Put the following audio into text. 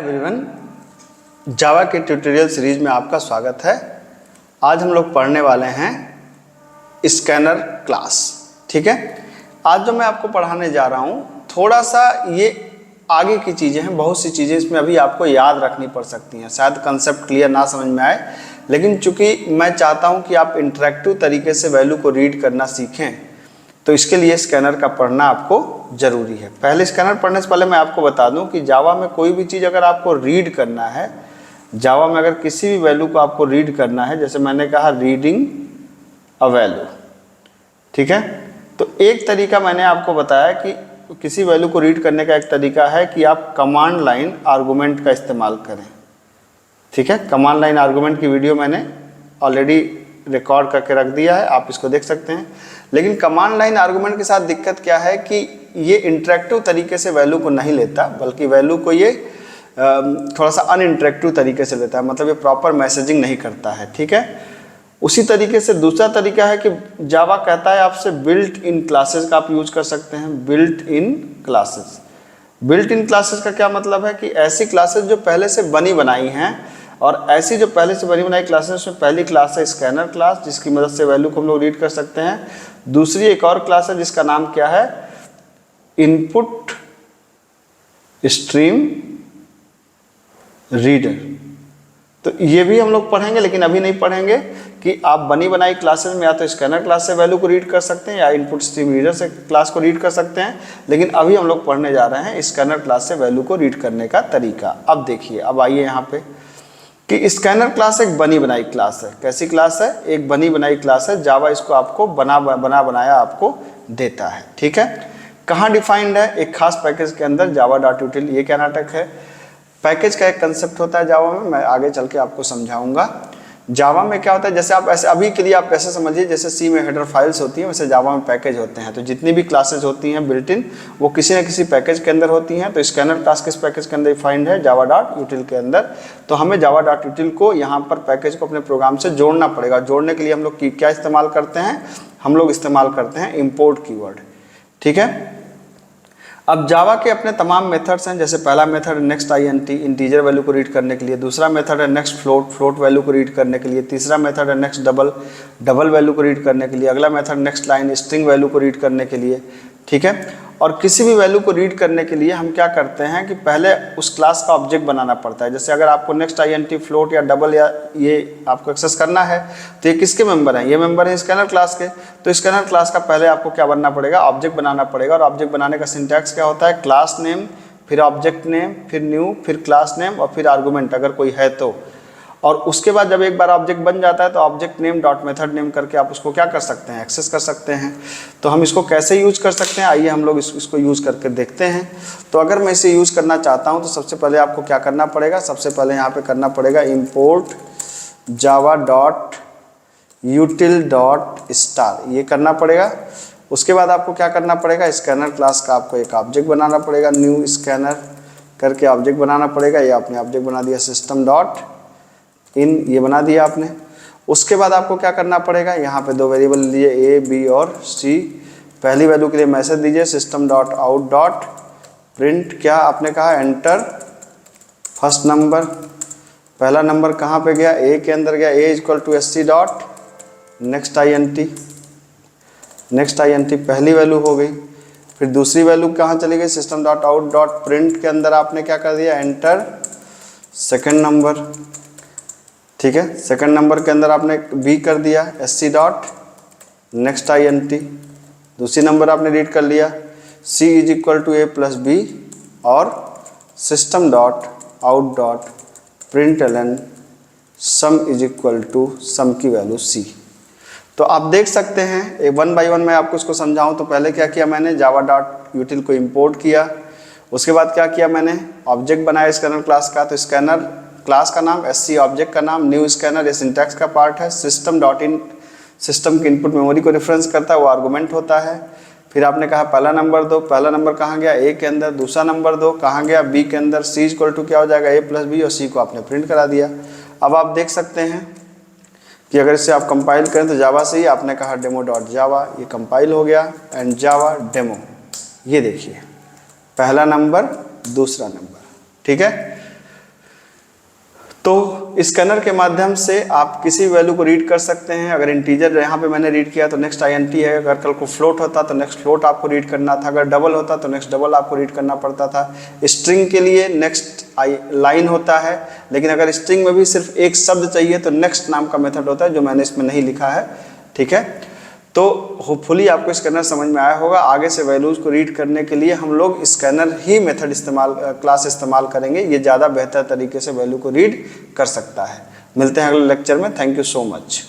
Everyone, जावा के tutorial series में आपका स्वागत है। आज हम लोग पढ़ने वाले हैं स्कैनर क्लास। ठीक है, आज जो मैं आपको पढ़ाने जा रहा हूँ थोड़ा सा ये आगे की चीज़ें हैं, बहुत सी चीज़ें इसमें अभी आपको याद रखनी पड़ सकती हैं। शायद कंसेप्ट क्लियर ना समझ में आए, लेकिन चूंकि मैं चाहता हूँ कि आप इंटरेक्टिव तरीके से वैल्यू को रीड करना सीखें, तो इसके लिए स्कैनर का पढ़ना आपको ज़रूरी है। पहले स्कैनर पढ़ने से पहले मैं आपको बता दूं कि जावा में कोई भी चीज़ अगर आपको रीड करना है, जावा में अगर किसी भी वैल्यू को आपको रीड करना है, जैसे मैंने कहा रीडिंग अ वैल्यू, ठीक है, तो एक तरीका मैंने आपको बताया कि किसी वैल्यू को रीड करने का एक तरीका है कि आप कमांड लाइन आर्गूमेंट का इस्तेमाल करें। ठीक है, कमांड लाइन आर्गूमेंट की वीडियो मैंने ऑलरेडी रिकॉर्ड करके रख दिया है, आप इसको देख सकते हैं। लेकिन कमांड लाइन आर्गूमेंट के साथ दिक्कत क्या है कि ये इंटरेक्टिव तरीके से वैल्यू को नहीं लेता, बल्कि वैल्यू को ये थोड़ा सा अनइंटरेक्टिव तरीके से लेता है, मतलब ये प्रॉपर मैसेजिंग नहीं करता है। ठीक है, उसी तरीके से दूसरा तरीका है कि जावा कहता है आपसे बिल्ट इन क्लासेस का आप यूज कर सकते हैं। Built in classes, built in classes का क्या मतलब है कि ऐसी क्लासेस जो पहले से बनी बनाई हैं, और ऐसी जो पहले से बनी बनाई क्लासेस में पहली क्लास है स्कैनर क्लास, जिसकी मदद से वैल्यू को हम लोग रीड कर सकते हैं। दूसरी एक और क्लास है जिसका नाम क्या है, इनपुट स्ट्रीम रीडर। तो ये भी हम लोग पढ़ेंगे, लेकिन अभी नहीं पढ़ेंगे कि आप बनी बनाई क्लासेस में या तो स्कैनर क्लास से वैल्यू को रीड कर सकते हैं या इनपुट स्ट्रीम रीडर से क्लास को रीड कर सकते हैं। लेकिन अभी हम लोग पढ़ने जा रहे हैं स्कैनर क्लास से वैल्यू को रीड करने का तरीका। अब देखिए, अब आइए यहाँ पे कि स्कैनर क्लास एक बनी बनाई क्लास है। कैसी क्लास है? एक बनी बनाई क्लास है। जावा इसको आपको बना बनाया आपको देता है। ठीक है, कहाँ डिफाइंड है? एक खास पैकेज के अंदर, जावा डॉट यूटिल। ये क्या नाटक है? पैकेज का एक कंसेप्ट होता है जावा में, मैं आगे चल के आपको समझाऊंगा। जावा में क्या होता है, जैसे आप ऐसे अभी के लिए आप ऐसे समझिए जैसे सी में हेडर फाइल्स होती हैं, वैसे जावा में पैकेज होते हैं। तो जितनी भी क्लासेज होती हैं बिल्ट इन, वो किसी न किसी पैकेज के अंदर होती हैं। तो स्कैनर क्लास किस पैकेज के अंदर डिफाइंड है? जावा डॉट यूटिल के अंदर। तो हमें जावा डॉट यूटिल को यहाँ पर पैकेज को अपने प्रोग्राम से जोड़ना पड़ेगा। जोड़ने के लिए हम लोग क्या इस्तेमाल करते हैं? हम लोग इस्तेमाल करते हैं इम्पोर्ट कीवर्ड। ठीक है, अब जावा के अपने तमाम मेथड्स हैं। जैसे पहला method next INT, integer value को रीड करने के लिए। दूसरा मेथड है नेक्स्ट फ्लोट, फ्लोट वैल्यू को रीड करने के लिए। तीसरा मेथड है नेक्स्ट डबल, डबल वैल्यू को रीड करने के लिए। अगला method next line, string value को रीड करने के लिए। ठीक है, और किसी भी वैल्यू को रीड करने के लिए हम क्या करते हैं कि पहले उस क्लास का ऑब्जेक्ट बनाना पड़ता है। जैसे अगर आपको नेक्स्ट INT, फ्लोट या डबल या ये आपको एक्सेस करना है, तो ये किसके मेंबर हैं? ये मेंबर हैं स्कैनर क्लास के। तो स्कैनर क्लास का पहले आपको क्या बनना पड़ेगा? ऑब्जेक्ट बनाना पड़ेगा। और ऑब्जेक्ट बनाने का सिंटैक्स क्या होता है? क्लास नेम, फिर ऑब्जेक्ट नेम, फिर न्यू, फिर क्लास नेम और फिर आर्गूमेंट अगर कोई है तो। और उसके बाद जब एक बार ऑब्जेक्ट बन जाता है तो object name dot method name करके आप उसको क्या कर सकते हैं? एक्सेस कर सकते हैं। तो हम इसको कैसे यूज कर सकते हैं, आइए हम लोग इसको यूज करके देखते हैं। तो अगर मैं इसे यूज करना चाहता हूं तो सबसे पहले आपको क्या करना पड़ेगा? सबसे पहले यहाँ पे करना पड़ेगा import Java dot यूटिल dot star, ये करना पड़ेगा। उसके बाद आपको क्या करना पड़ेगा? स्कैनर क्लास का आपको एक ऑब्जेक्ट बनाना पड़ेगा, न्यू स्कैनर करके ऑब्जेक्ट बनाना पड़ेगा। ये आपने ऑब्जेक्ट बना दिया, सिस्टम डॉट इन, ये बना दिया आपने। उसके बाद आपको क्या करना पड़ेगा? यहाँ पे दो वेरिएबल लिए A, B और C। पहली वैल्यू के लिए मैसेज दीजिए system dot out dot print, क्या आपने कहा? Enter first number. पहला नंबर कहाँ पे गया? A के अंदर गया। A equal to SC dot next INT, next INT पहली वैल्यू हो गई। फिर दूसरी वैल्यू कहाँ चली गई? System dot out dot print के अंदर आपने क्या कर दिया? Enter second number. ठीक है, सेकंड नंबर के अंदर आपने B कर दिया, SC डॉट नेक्स्ट INT। दूसरी नंबर आपने रीड कर लिया, C is equal to A plus B और system dot out dot println sum is equal to sum की वैल्यू C। तो आप देख सकते हैं वन बाय वन मैं आपको इसको समझाऊं तो पहले क्या किया मैंने? जावा डॉट यूटिल को इम्पोर्ट किया। उसके बाद क्या किया मैंने? ऑब्जेक्ट बनाया स्कैनर क्लास का। तो स्कैनर क्लास का नाम, SC ऑब्जेक्ट का नाम, न्यू स्कैनर ये सिंटैक्स का पार्ट है। सिस्टम डॉट इन सिस्टम की इनपुट मेमोरी को रेफरेंस करता है, वो आर्गूमेंट होता है। फिर आपने कहा पहला नंबर दो, पहला नंबर कहाँ गया? A के अंदर। दूसरा नंबर दो कहाँ गया? B के अंदर। C इक्वल टू क्या हो जाएगा? A प्लस B और C को आपने प्रिंट करा दिया। अब आप देख सकते हैं कि अगर इसे आप कंपाइल करें तो जावा से ही आपने कहा डेमो डॉट जावा, ये कंपाइल हो गया एंड जावा डेमो। ये देखिए पहला नंबर, दूसरा नंबर। ठीक है, तो स्कैनर के माध्यम से आप किसी वैल्यू को रीड कर सकते हैं। अगर इंटीजर यहाँ पे मैंने रीड किया तो नेक्स्ट INT है, अगर कल को फ्लोट होता तो नेक्स्ट फ्लोट आपको रीड करना था, अगर डबल होता तो नेक्स्ट डबल आपको रीड करना पड़ता था। स्ट्रिंग के लिए नेक्स्ट लाइन होता है, लेकिन अगर स्ट्रिंग में भी सिर्फ एक शब्द चाहिए तो नेक्स्ट नाम का मेथड होता है, जो मैंने इसमें नहीं लिखा है। ठीक है, तो होपफुली आपको स्कैनर समझ में आया होगा। आगे से वैल्यूज़ को रीड करने के लिए हम लोग स्कैनर ही मेथड क्लास इस्तेमाल करेंगे, ये ज़्यादा बेहतर तरीके से वैल्यू को रीड कर सकता है। मिलते हैं अगले लेक्चर में। Thank you so much.